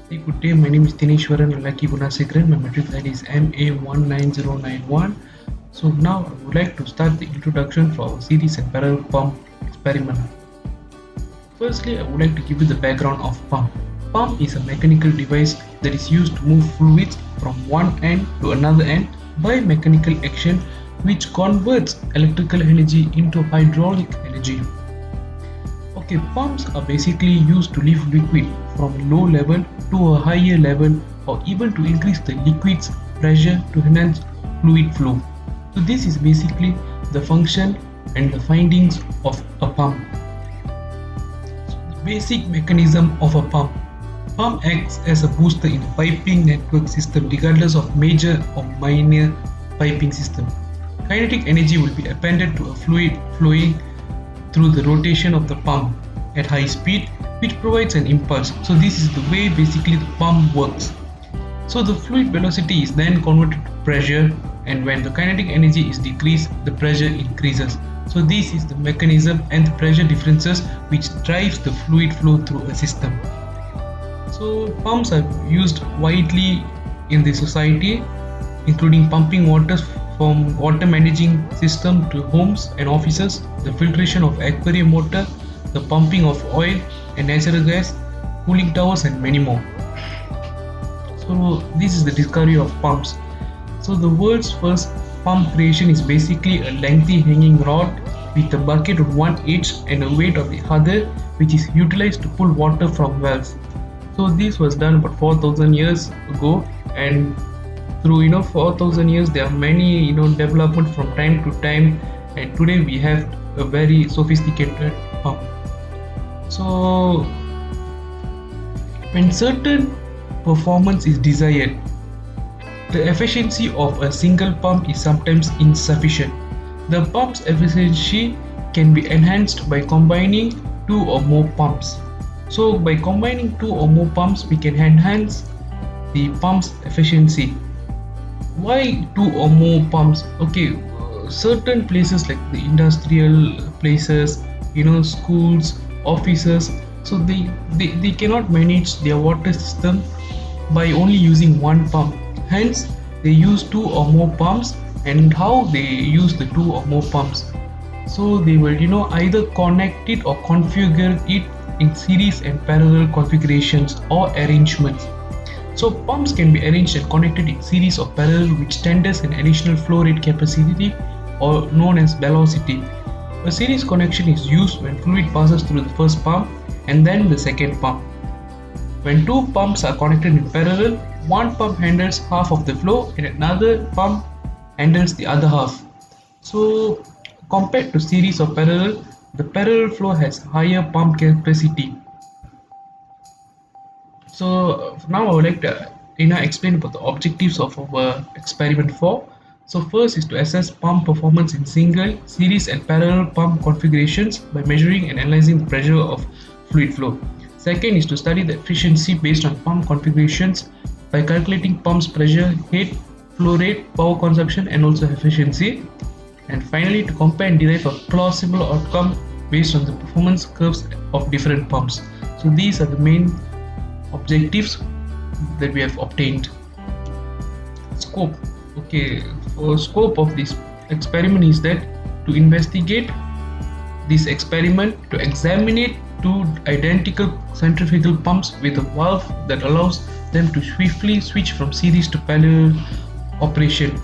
Hey, good day. My name is Dineshwaran Lucky Gunasekharan. My matric ID is MA19091. So now I would like to start the introduction for our series and parallel pump experiment. Firstly, I would like to give you the background of pump. Pump is a mechanical device that is used to move fluids from one end to another end by mechanical action, which converts electrical energy into hydraulic energy. Okay, pumps are basically used to lift liquid from a low level to a higher level, or even to increase the liquid's pressure to enhance fluid flow. So this is basically the function and the findings of a pump. So the basic mechanism of a pump. Pump acts as a booster in a piping network system regardless of major or minor piping system. Kinetic energy will be appended to a fluid flowing through the rotation of the pump at high speed, which provides an impulse. So this is the way basically the pump works. So the fluid velocity is then converted to pressure, and when the kinetic energy is decreased, the pressure increases. So this is the mechanism and the pressure differences which drives the fluid flow through a system. So pumps are used widely in the society, including pumping water from water managing system to homes and offices, the filtration of aquarium water, the pumping of oil and natural gas, cooling towers, and many more. So this is the discovery of pumps. So the world's first pump creation is basically a lengthy hanging rod with a bucket on one edge and a weight on the other, which is utilized to pull water from wells. So this was done about 4,000 years ago, and through 4,000 years there are many development from time to time, and today we have a very sophisticated pump. So when certain performance is desired, the efficiency of a single pump is sometimes insufficient. The pump's efficiency can be enhanced by combining two or more pumps. So by combining two or more pumps, we can enhance the pump's efficiency. Why two or more pumps? Okay, certain places like the industrial places, schools, offices, so they cannot manage their water system by only using one pump. Hence, they use two or more pumps. And how they use the two or more pumps? So they will either connect it or configure it in series and parallel configurations or arrangements. So pumps can be arranged and connected in series or parallel, which tenders an additional flow rate capacity, or known as velocity. A series connection is used when fluid passes through the first pump and then the second pump. When two pumps are connected in parallel, one pump handles half of the flow and another pump handles the other half. So compared to series or parallel, the parallel flow has higher pump capacity. So now I would like to explain about the objectives of our experiment 4. So first is to assess pump performance in single, series and parallel pump configurations by measuring and analyzing the pressure of fluid flow. Second is to study the efficiency based on pump configurations by calculating pump's pressure, head, flow rate, power consumption and also efficiency. And finally, to compare and derive a plausible outcome based on the performance curves of different pumps. So these are the main objectives that we have obtained. Scope. Okay, for scope of this experiment is that to investigate this experiment, to examine two identical centrifugal pumps with a valve that allows them to swiftly switch from series to parallel operation.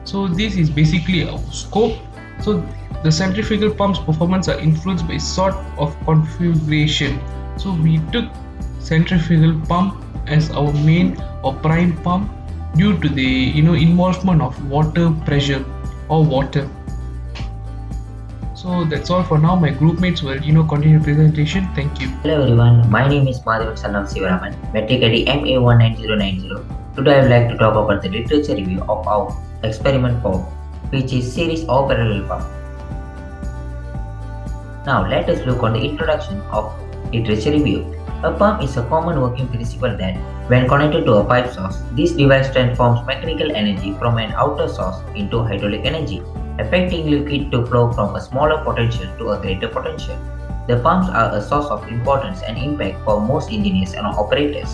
So this is basically a scope. So the centrifugal pumps performance are influenced by sort of configuration. So we took centrifugal pump as our main or prime pump due to the involvement of water pressure or water. So that's all for now. My group mates will continue presentation. Thank you. Hello everyone, my name is Madhavan son of Sivaraman, metric ID MA19090. Today I would like to talk about the literature review of our experiment 4, which is series or parallel pump. Now let us look on the introduction of literature review. A pump is a common working principle that, when connected to a pipe source, this device transforms mechanical energy from an outer source into hydraulic energy, affecting liquid to flow from a smaller potential to a greater potential. The pumps are a source of importance and impact for most engineers and operators.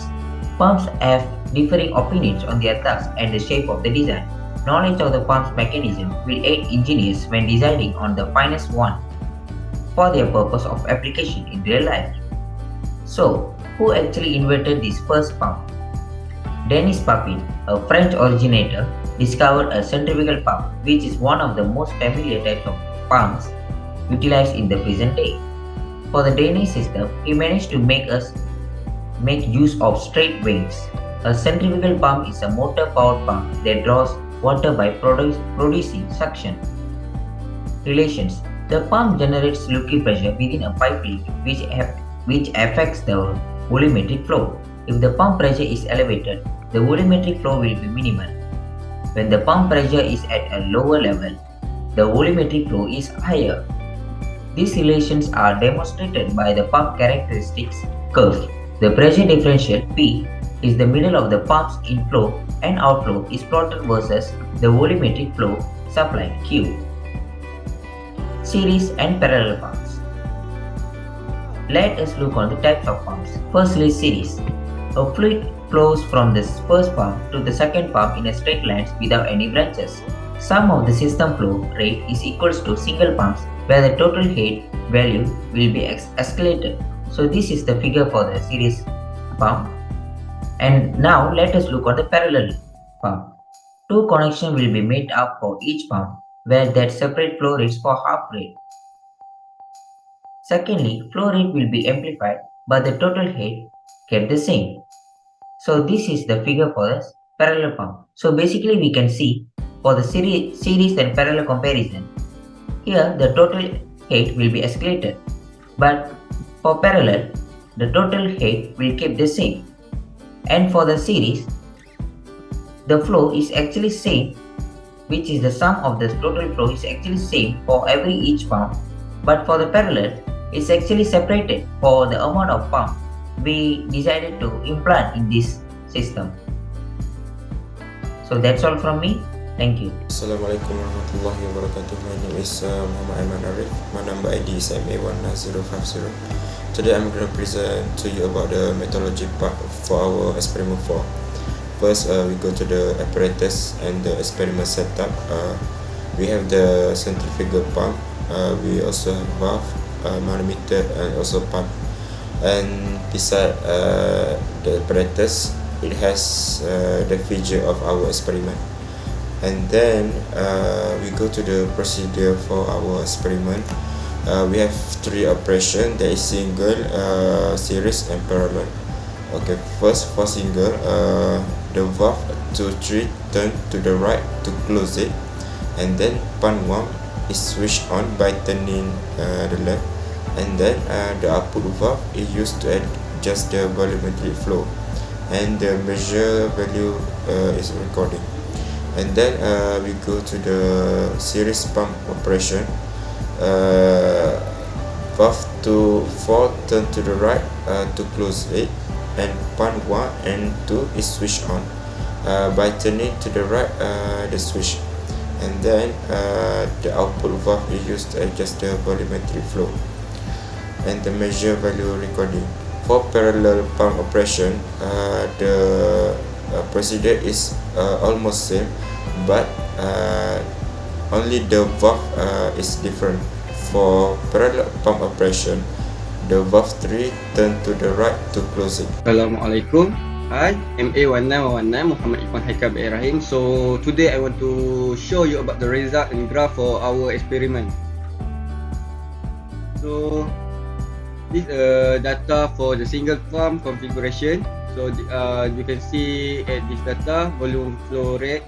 Pumps have differing opinions on their task and the shape of the design. Knowledge of the pump's mechanism will aid engineers when deciding on the finest one for their purpose of application in real life. So, who actually invented this first pump? Denis Papin, a French originator, discovered a centrifugal pump, which is one of the most familiar types of pumps utilized in the present day. For the Danish system, he managed to make use of straight waves. A centrifugal pump is a motor-powered pump that draws water by producing suction relations. The pump generates liquid pressure within a pipe leak, which affects the volumetric flow. If the pump pressure is elevated, the volumetric flow will be minimal. When the pump pressure is at a lower level, the volumetric flow is higher. These relations are demonstrated by the pump characteristics curve. The pressure differential P is the middle of the pump's inflow and outflow is plotted versus the volumetric flow supplied Q. Series and parallel pumps. Let us look on the types of pumps. Firstly, series. A fluid flows from the first pump to the second pump in a straight line without any branches. Sum of the system flow rate is equals to single pumps where the total head value will be escalated. So this is the figure for the series pump. And now let us look at the parallel pump. Two connections will be made up for each pump where that separate flow rates for half rate. Secondly, flow rate will be amplified but the total head kept the same. So this is the figure for the parallel pump. So basically we can see for the series and parallel comparison, here the total head will be escalated, but for parallel, the total head will keep the same. And for the series, the flow is actually same, which is the sum of the total flow is actually same for every each pump, but for the parallel, it's actually separated for the amount of pump we decided to implant in this system. So that's all from me. Thank you. Assalamualaikum warahmatullahi wabarakatuh. My name is Muhammad Aiman Arif. My number ID is MA19050. Today I'm going to present to you about the methodology part for our experiment 4. First, we go to the apparatus and the experiment setup. We have the centrifugal pump. We also have valve, manometer, and also pump. And beside the apparatus, it has the feature of our experiment. And then we go to the procedure for our experiment. We have 3 operations, that is single, series, and parallel. Okay, first for single, the valve 2-3 turn to the right to close it, and then pump 1 is switched on by turning the left, and then the output valve is used to adjust the volumetric flow, and the measure value is recording. And then we go to the series pump operation. Valve 4 turn to the right to close it, and pump 1 and 2 is switched on by turning to the right the switch, and then the output valve is used to adjust the volumetric flow and the measure value recording. For parallel pump operation, the procedure is almost same, but only the valve is different. For parallel pump operation, the valve 3 turn to the right to close it. Assalamualaikum. Hi, MA1919 Muhammad Ipan Haikal Ibrahim. So today I want to show you about the result and graph for our experiment. So this data for the single pump configuration. So you can see at this data volume flow rate,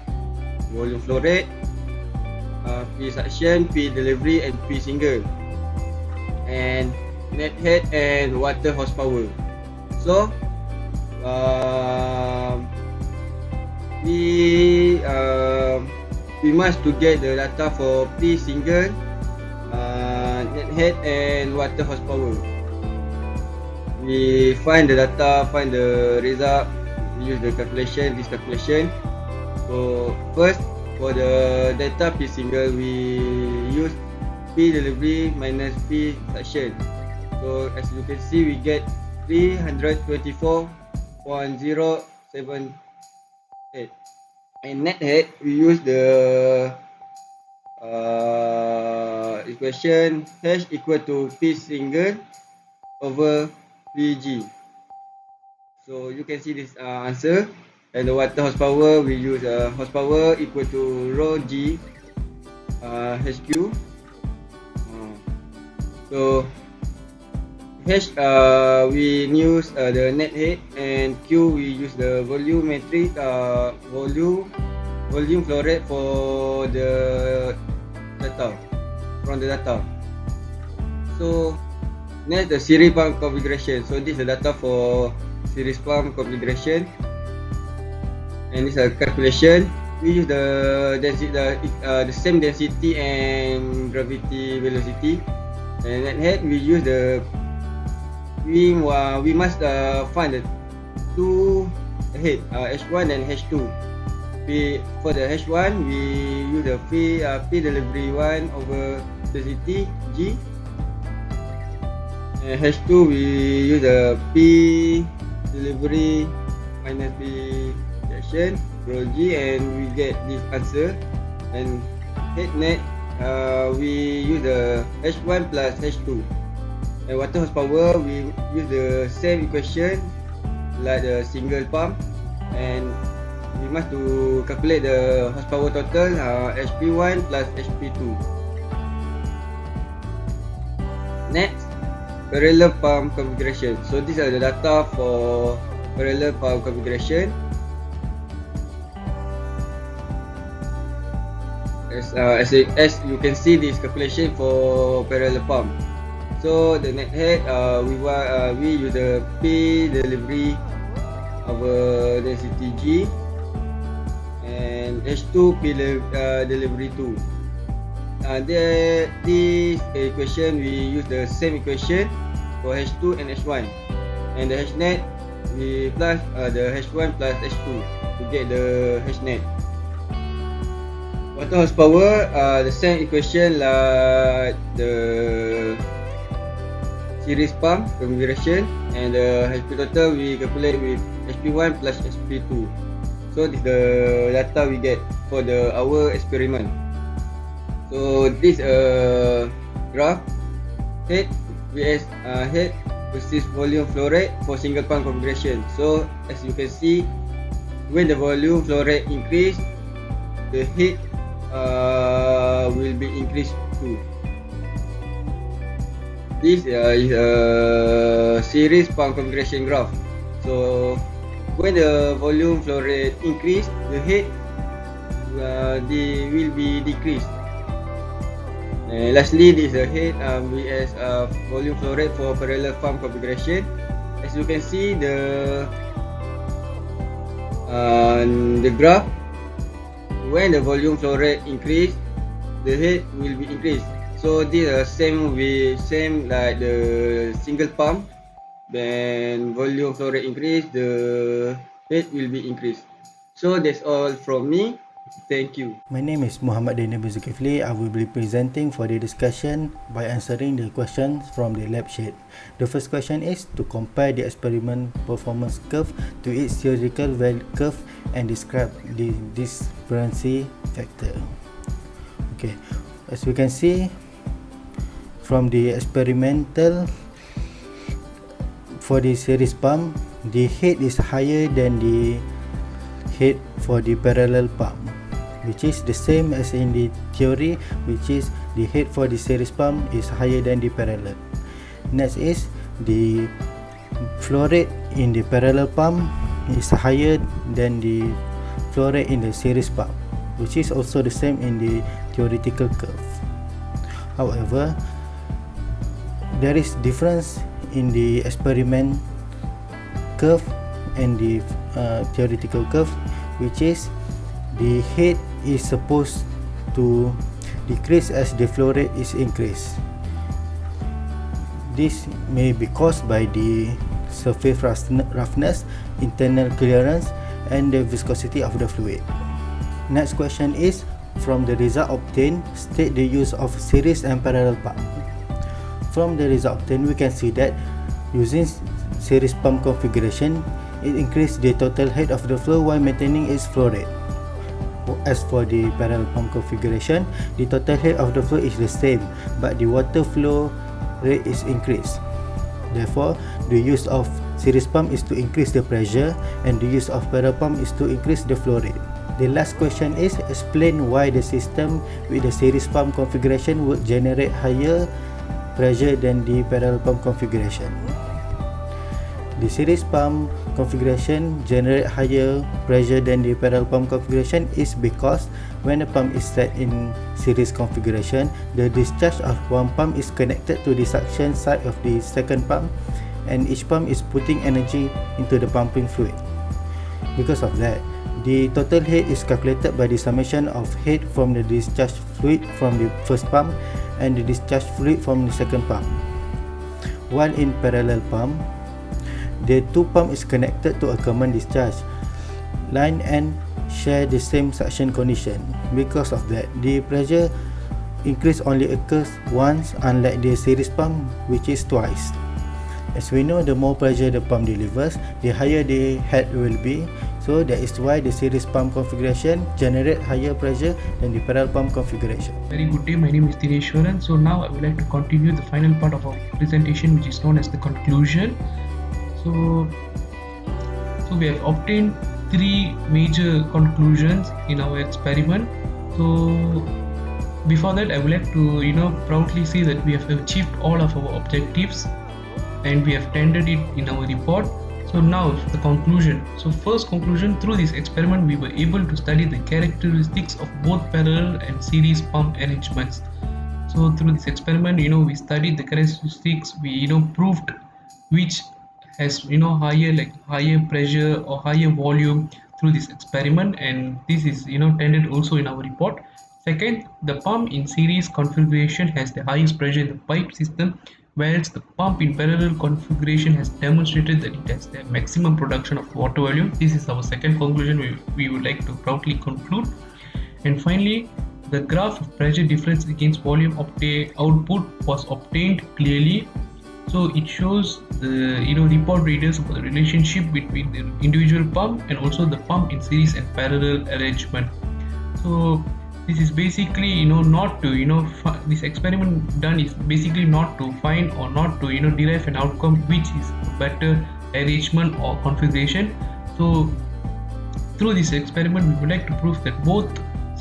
P suction, P delivery, and P single, and net head and water horsepower. So we must to get the data for P single, net head, and water horsepower. We find the data, find the result, use the calculation, this calculation. So first, for the data P single, we use P delivery minus P suction. So as you can see, we get 324 0.078. And net head, we use the equation H equal to P single over Pg. So you can see this answer. And the water horsepower, we use horsepower equal to rho G HQ. So H we use the net head, and Q we use the volumetric volume flow rate for the data from the data. So next, the series pump configuration. So this is the data for series pump configuration, and this is a calculation. We use the density, the same density and gravity velocity. And net head, we use the we must find the two head, H1 and H2. For the H1, we use the P delivery 1 over density G. And H2, we use the P delivery minus P reaction rho G, and we get this answer. And head net, we use the H1 plus H2. And water horsepower, we use the same equation like the single pump, and we must to calculate the horsepower total, HP1 plus HP2. Next, parallel pump configuration. So these are the data for parallel pump configuration. As you can see, this calculation for parallel pump. So the net head, we use the P delivery over density G, and H2 P delivery 2. This equation, we use the same equation for H2 and H1, and the H net, we plus the H1 plus H2 to get the H net. Water horsepower, the same equation like the series pump configuration, and the HP total we calculate with HP1 plus HP2. So this is the data we get for our experiment. So this graph head vs head versus volume flow rate for single pump configuration. So as you can see, when the volume flow rate increase, the head will be increased too. This is a series pump configuration graph. So when the volume flow rate increase, the head will be decreased. And lastly, this is the head vs volume flow rate for parallel pump configuration. As you can see, the graph, when the volume flow rate increase, the head will be increased. So this is same like the single pump. Then volume flow rate increase, the head will be increased. So that's all from me. Thank you. My name is Muhammad Daniel bin Zulkifli. I will be presenting for the discussion by answering the questions from the lab sheet. The first question is to compare the experiment performance curve to its theoretical value curve and describe the discrepancy factor. Okay, as we can see from the experimental, for the series pump, the head is higher than the head for the parallel pump, which is the same as in the theory, which is the head for the series pump is higher than the parallel. Next is the flow rate in the parallel pump is higher than the flow rate in the series pump, which is also the same in the theoretical curve. However, there is difference in the experiment curve and the theoretical curve, which is the head is supposed to decrease as the flow rate is increased. This may be caused by the surface roughness, internal clearance, and the viscosity of the fluid. Next question is, from the result obtained, state the use of series and parallel pump. From the result obtained, we can see that using series pump configuration, it increases the total head of the flow while maintaining its flow rate. As for the parallel pump configuration, the total head of the flow is the same, but the water flow rate is increased. Therefore, the use of series pump is to increase the pressure, and the use of parallel pump is to increase the flow rate. The last question is explain why the system with the series pump configuration would generate higher pressure than the parallel pump configuration. The series pump configuration generate higher pressure than the parallel pump configuration is because when the pump is set in series configuration, the discharge of one pump is connected to the suction side of the second pump, and each pump is putting energy into the pumping fluid. Because of that, the total head is calculated by the summation of head from the discharge fluid from the first pump and the discharge fluid from the second pump. While in parallel pump, the two pumps is connected to a common discharge line and share the same suction condition. Because of that, the pressure increase only occurs once, unlike the series pump, which is twice. As we know, the more pressure the pump delivers, the higher the head will be. So that is why the series pump configuration generate higher pressure than the parallel pump configuration. Very good day, my name is Dineshwaran. So now I would like to continue the final part of our presentation, which is known as the conclusion. So we have obtained three major conclusions in our experiment. So before that, I would like to proudly say that we have achieved all of our objectives and we have tendered it in our report. So now the conclusion. So first conclusion, through this experiment we were able to study the characteristics of both parallel and series pump arrangements. So through this experiment, we studied the characteristics, we proved which has higher pressure or higher volume through this experiment, and this is tendered also in our report. Second, the pump in series configuration has the highest pressure in the pipe system, whereas the pump in parallel configuration has demonstrated that it has the maximum production of water volume. This is our second conclusion we would like to proudly conclude. And finally, the graph of pressure difference against volume output was obtained clearly. So it shows the report readers about the relationship between the individual pump and also the pump in series and parallel arrangement. So this is basically not to this experiment done is basically not to find or not to derive an outcome which is a better arrangement or configuration. So through this experiment we would like to prove that both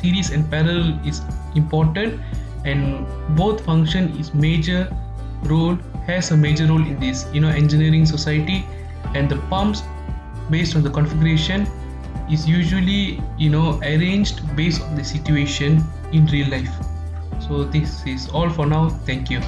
series and parallel is important, and both function is has a major role in this engineering society, and the pumps based on the configuration is usually arranged based on the situation in real life. So this is all for now. Thank you.